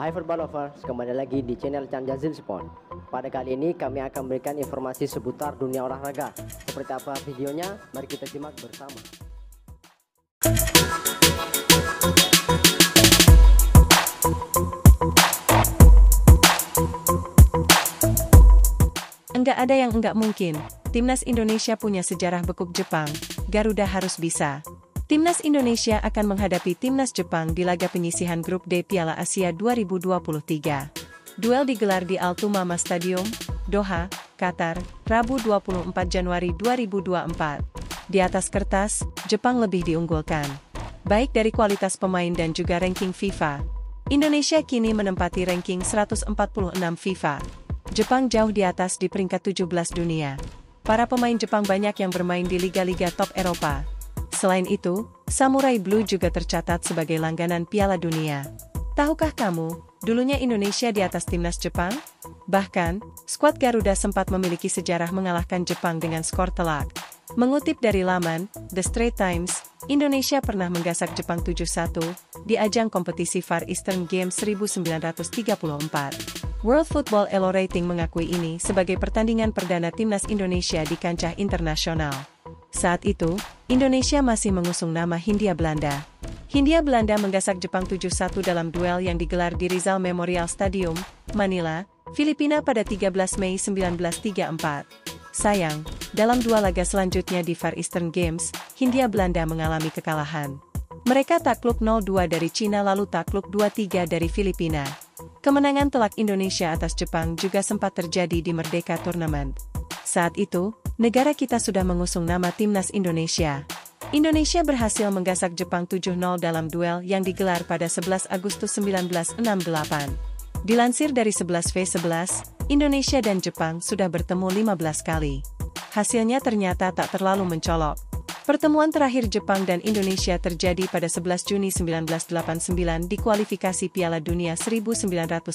Hai Football Lovers, kembali lagi di channel Chan Jazil Sport. Pada kali ini kami akan memberikan informasi seputar dunia olahraga. Seperti apa videonya? Mari kita simak bersama. Enggak ada yang enggak mungkin. Timnas Indonesia punya sejarah bekuk Jepang. Garuda harus bisa. Timnas Indonesia akan menghadapi Timnas Jepang di laga penyisihan Grup D Piala Asia 2023. Duel digelar di Al-Thumama Stadium, Doha, Qatar, Rabu 24 Januari 2024. Di atas kertas, Jepang lebih diunggulkan. Baik dari kualitas pemain dan juga ranking FIFA. Indonesia kini menempati ranking 146 FIFA. Jepang jauh di atas di peringkat 17 dunia. Para pemain Jepang banyak yang bermain di liga-liga top Eropa. Selain itu, Samurai Blue juga tercatat sebagai langganan Piala Dunia. Tahukah kamu, dulunya Indonesia di atas timnas Jepang? Bahkan, skuad Garuda sempat memiliki sejarah mengalahkan Jepang dengan skor telak. Mengutip dari laman The Straits Times, Indonesia pernah menggasak Jepang 7-1 di ajang kompetisi Far Eastern Games 1934. World Football Elo Rating mengakui ini sebagai pertandingan perdana timnas Indonesia di kancah internasional. Saat itu, Indonesia masih mengusung nama Hindia Belanda. Hindia Belanda menggasak Jepang 7-1 dalam duel yang digelar di Rizal Memorial Stadium, Manila, Filipina pada 13 Mei 1934. Sayang, dalam dua laga selanjutnya di Far Eastern Games, Hindia Belanda mengalami kekalahan. Mereka takluk 0-2 dari Cina lalu takluk 2-3 dari Filipina. Kemenangan telak Indonesia atas Jepang juga sempat terjadi di Merdeka Tournament. Saat itu, negara kita sudah mengusung nama Timnas Indonesia. Indonesia berhasil menggasak Jepang 7-0 dalam duel yang digelar pada 11 Agustus 1968. Dilansir dari 11v11, Indonesia dan Jepang sudah bertemu 15 kali. Hasilnya ternyata tak terlalu mencolok. Pertemuan terakhir Jepang dan Indonesia terjadi pada 11 Juni 1989 di kualifikasi Piala Dunia 1990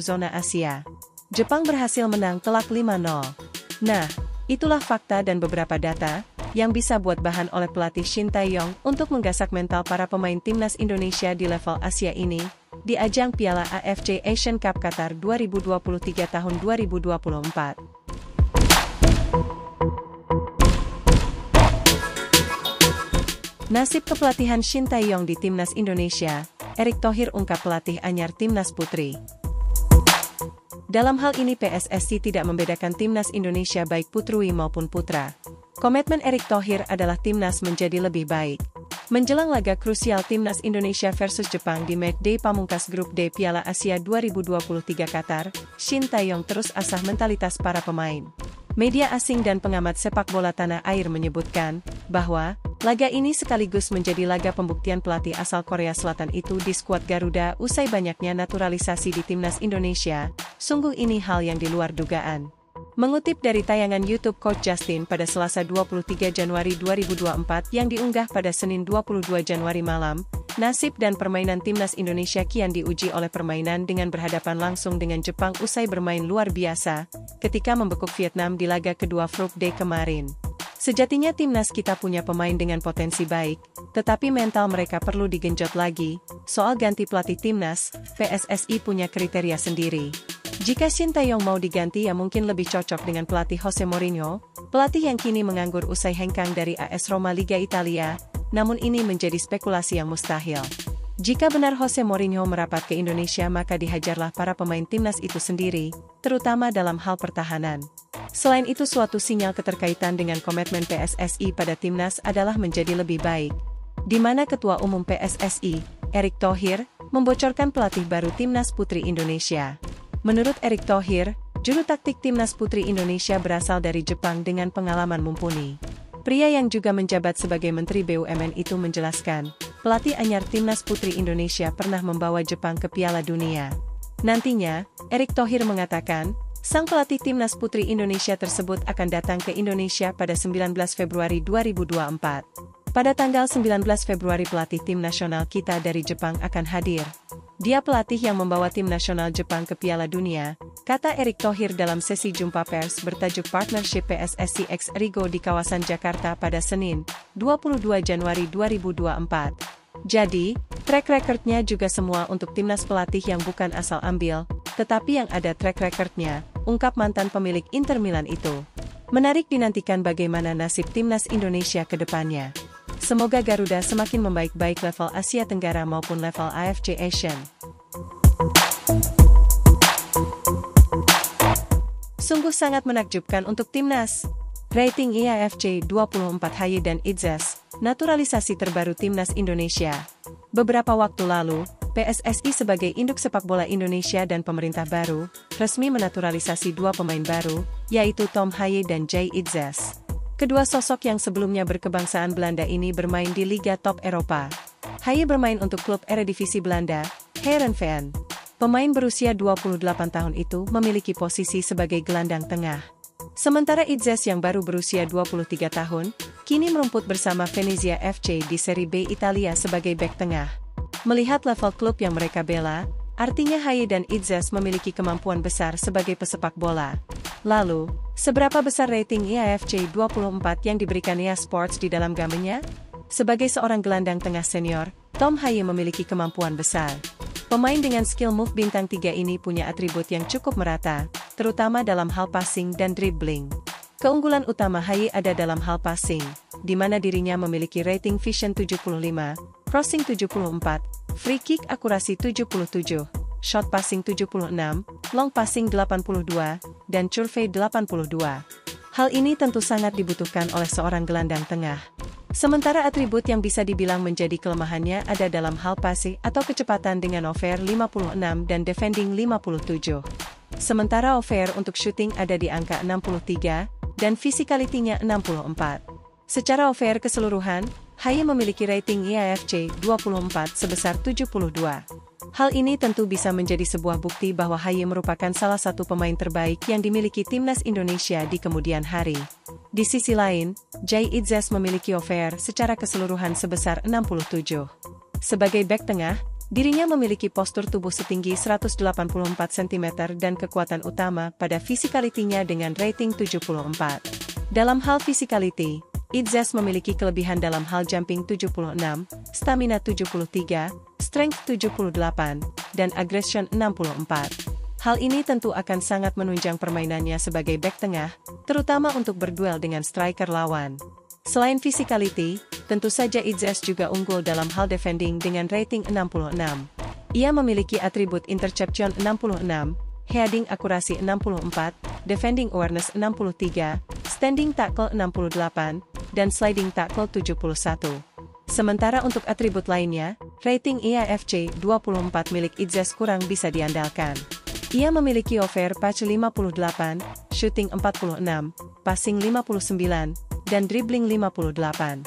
zona Asia. Jepang berhasil menang telak 5-0. Nah, itulah fakta dan beberapa data yang bisa buat bahan oleh pelatih Shin Tae-yong untuk menggasak mental para pemain timnas Indonesia di level Asia ini di ajang Piala AFC Asian Cup Qatar 2023 tahun 2024. Nasib kepelatihan Shin Tae-yong di timnas Indonesia, Erick Thohir ungkap pelatih anyar timnas putri. Dalam hal ini PSSI tidak membedakan timnas Indonesia baik putri maupun putra. Komitmen Erick Thohir adalah timnas menjadi lebih baik. Menjelang laga krusial timnas Indonesia versus Jepang di matchday pamungkas Grup D Piala Asia 2023 Qatar, Shin Tae-yong terus asah mentalitas para pemain. Media asing dan pengamat sepak bola tanah air menyebutkan bahwa laga ini sekaligus menjadi laga pembuktian pelatih asal Korea Selatan itu di skuad Garuda usai banyaknya naturalisasi di timnas Indonesia. Sungguh ini hal yang di luar dugaan. Mengutip dari tayangan YouTube Coach Justin pada Selasa 23 Januari 2024 yang diunggah pada Senin 22 Januari malam, nasib dan permainan timnas Indonesia kian diuji oleh permainan dengan berhadapan langsung dengan Jepang usai bermain luar biasa ketika membekuk Vietnam di laga kedua Grup D kemarin. Sejatinya timnas kita punya pemain dengan potensi baik, tetapi mental mereka perlu digenjot lagi. Soal ganti pelatih timnas, PSSI punya kriteria sendiri. Jika Shin Tae-yong mau diganti ya mungkin lebih cocok dengan pelatih Jose Mourinho, pelatih yang kini menganggur usai hengkang dari AS Roma Liga Italia, namun ini menjadi spekulasi yang mustahil. Jika benar Jose Mourinho merapat ke Indonesia maka dihajarlah para pemain timnas itu sendiri, terutama dalam hal pertahanan. Selain itu suatu sinyal keterkaitan dengan komitmen PSSI pada timnas adalah menjadi lebih baik. Di mana Ketua Umum PSSI, Erick Thohir, membocorkan pelatih baru timnas putri Indonesia. Menurut Erick Thohir, juru taktik timnas putri Indonesia berasal dari Jepang dengan pengalaman mumpuni. Pria yang juga menjabat sebagai Menteri BUMN itu menjelaskan, pelatih anyar timnas putri Indonesia pernah membawa Jepang ke Piala Dunia. Nantinya, Erick Thohir mengatakan, sang pelatih timnas putri Indonesia tersebut akan datang ke Indonesia pada 19 Februari 2024. Pada tanggal 19 Februari pelatih tim nasional kita dari Jepang akan hadir. Dia pelatih yang membawa tim nasional Jepang ke Piala Dunia, kata Erick Thohir dalam sesi jumpa pers bertajuk Partnership PSSI x Rigo di kawasan Jakarta pada Senin, 22 Januari 2024. Jadi, Track recordnya juga semua untuk timnas pelatih yang bukan asal ambil, tetapi yang ada track recordnya, ungkap mantan pemilik Inter Milan itu. Menarik dinantikan bagaimana nasib timnas Indonesia ke depannya. Semoga Garuda semakin membaik baik level Asia Tenggara maupun level AFC Asian. Sungguh sangat menakjubkan untuk timnas. Rating IAFC 24 Haye dan Idzas, naturalisasi terbaru timnas Indonesia. Beberapa waktu lalu, PSSI sebagai induk sepak bola Indonesia dan pemerintah baru, resmi menaturalisasi dua pemain baru, yaitu Tom Haye dan Jay Idzas. Kedua sosok yang sebelumnya berkebangsaan Belanda ini bermain di Liga Top Eropa. Haye bermain untuk klub Eredivisie Belanda, Heerenveen. Pemain berusia 28 tahun itu memiliki posisi sebagai gelandang tengah. Sementara Idzas yang baru berusia 23 tahun, kini merumput bersama Venezia FC di Serie B Italia sebagai bek tengah. Melihat level klub yang mereka bela, artinya Haye dan Idzas memiliki kemampuan besar sebagai pesepak bola. Lalu, seberapa besar rating IAFC 24 yang diberikan EA Sports di dalam gamenya? Sebagai seorang gelandang tengah senior, Tom Haye memiliki kemampuan besar. Pemain dengan skill move bintang 3 ini punya atribut yang cukup merata, terutama dalam hal passing dan dribbling. Keunggulan utama Haye ada dalam hal passing, di mana dirinya memiliki rating vision 75, crossing 74, free kick akurasi 77, short passing 76, long passing 82, dan curve 82. Hal ini tentu sangat dibutuhkan oleh seorang gelandang tengah. Sementara atribut yang bisa dibilang menjadi kelemahannya ada dalam hal passing atau kecepatan dengan over 56 dan defending 57. Sementara over untuk shooting ada di angka 63, dan physicality-nya 64. Secara over keseluruhan, Haye memiliki rating IAFC 24 sebesar 72. Hal ini tentu bisa menjadi sebuah bukti bahwa Haye merupakan salah satu pemain terbaik yang dimiliki timnas Indonesia di kemudian hari. Di sisi lain, Jay Idzas memiliki over secara keseluruhan sebesar 67. Sebagai bek tengah, dirinya memiliki postur tubuh setinggi 184 cm dan kekuatan utama pada physicality-nya dengan rating 74. Dalam hal physicality, Idzas memiliki kelebihan dalam hal jumping 76, stamina 73, strength 78, dan aggression 64. Hal ini tentu akan sangat menunjang permainannya sebagai bek tengah, terutama untuk berduel dengan striker lawan. Selain physicality, tentu saja Idzas juga unggul dalam hal defending dengan rating 66. Ia memiliki atribut interception 66, heading akurasi 64, defending awareness 63, standing tackle 68, dan sliding tackle 71. Sementara untuk atribut lainnya, rating IAFC 24 milik Idzas kurang bisa diandalkan. Ia memiliki over patch 58, shooting 46, passing 59, dan dribbling 58.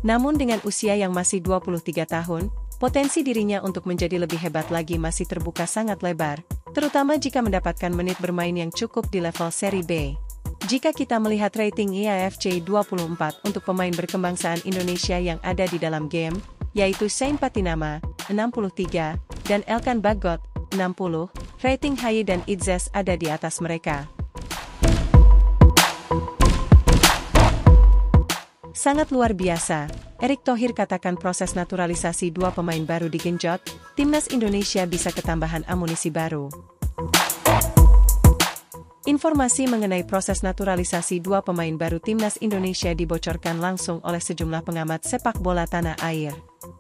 Namun dengan usia yang masih 23 tahun, potensi dirinya untuk menjadi lebih hebat lagi masih terbuka sangat lebar, terutama jika mendapatkan menit bermain yang cukup di level Serie B. Jika kita melihat rating IAFC 24 untuk pemain berkebangsaan Indonesia yang ada di dalam game, yaitu Sain Patinama, 63, dan Elkan Bagot, 60, rating Haye dan Idzas ada di atas mereka. Sangat luar biasa, Erick Thohir katakan proses naturalisasi dua pemain baru digenjot, timnas Indonesia bisa ketambahan amunisi baru. Informasi mengenai proses naturalisasi dua pemain baru timnas Indonesia dibocorkan langsung oleh sejumlah pengamat sepak bola tanah air.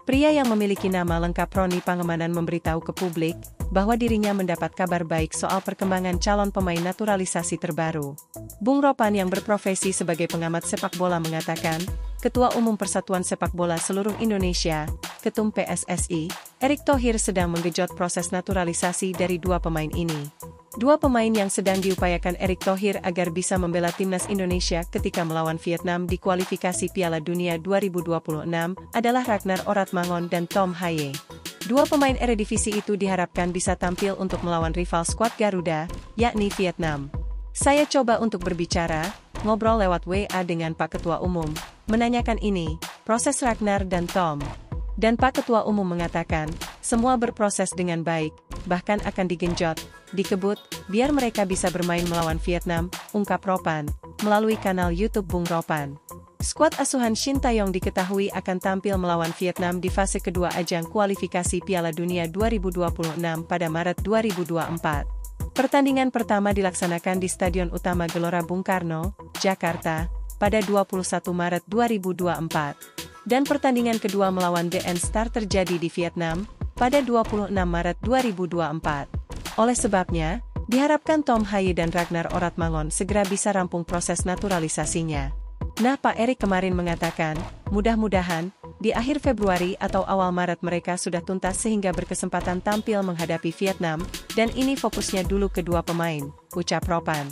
Pria yang memiliki nama lengkap Roni Pangemanan memberitahu ke publik bahwa dirinya mendapat kabar baik soal perkembangan calon pemain naturalisasi terbaru. Bung Ropan yang berprofesi sebagai pengamat sepak bola mengatakan, Ketua Umum Persatuan Sepak Bola Seluruh Indonesia, Ketum PSSI, Erick Thohir sedang menggenjot proses naturalisasi dari dua pemain ini. Dua pemain yang sedang diupayakan Erick Thohir agar bisa membela timnas Indonesia ketika melawan Vietnam di kualifikasi Piala Dunia 2026 adalah Ragnar Oratmangun dan Tom Haye. Dua pemain Eredivisie itu diharapkan bisa tampil untuk melawan rival skuad Garuda, yakni Vietnam. Saya coba untuk berbicara, ngobrol lewat WA dengan Pak Ketua Umum, menanyakan ini, proses Ragnar dan Tom. Dan Pak Ketua Umum mengatakan, semua berproses dengan baik, bahkan akan digenjot, dikebut, biar mereka bisa bermain melawan Vietnam, ungkap Ropan, melalui kanal YouTube Bung Ropan. Skuad asuhan Shin Taeyong diketahui akan tampil melawan Vietnam di fase kedua ajang kualifikasi Piala Dunia 2026 pada Maret 2024. Pertandingan pertama dilaksanakan di Stadion Utama Gelora Bung Karno, Jakarta, pada 21 Maret 2024. Dan pertandingan kedua melawan DN Star terjadi di Vietnam, pada 26 Maret 2024. Oleh sebabnya, diharapkan Tom Haye dan Ragnar Oratmangon segera bisa rampung proses naturalisasinya. Nah, Pak Erik kemarin mengatakan, mudah-mudahan, di akhir Februari atau awal Maret mereka sudah tuntas sehingga berkesempatan tampil menghadapi Vietnam, dan ini fokusnya dulu kedua pemain, ucap Ropan.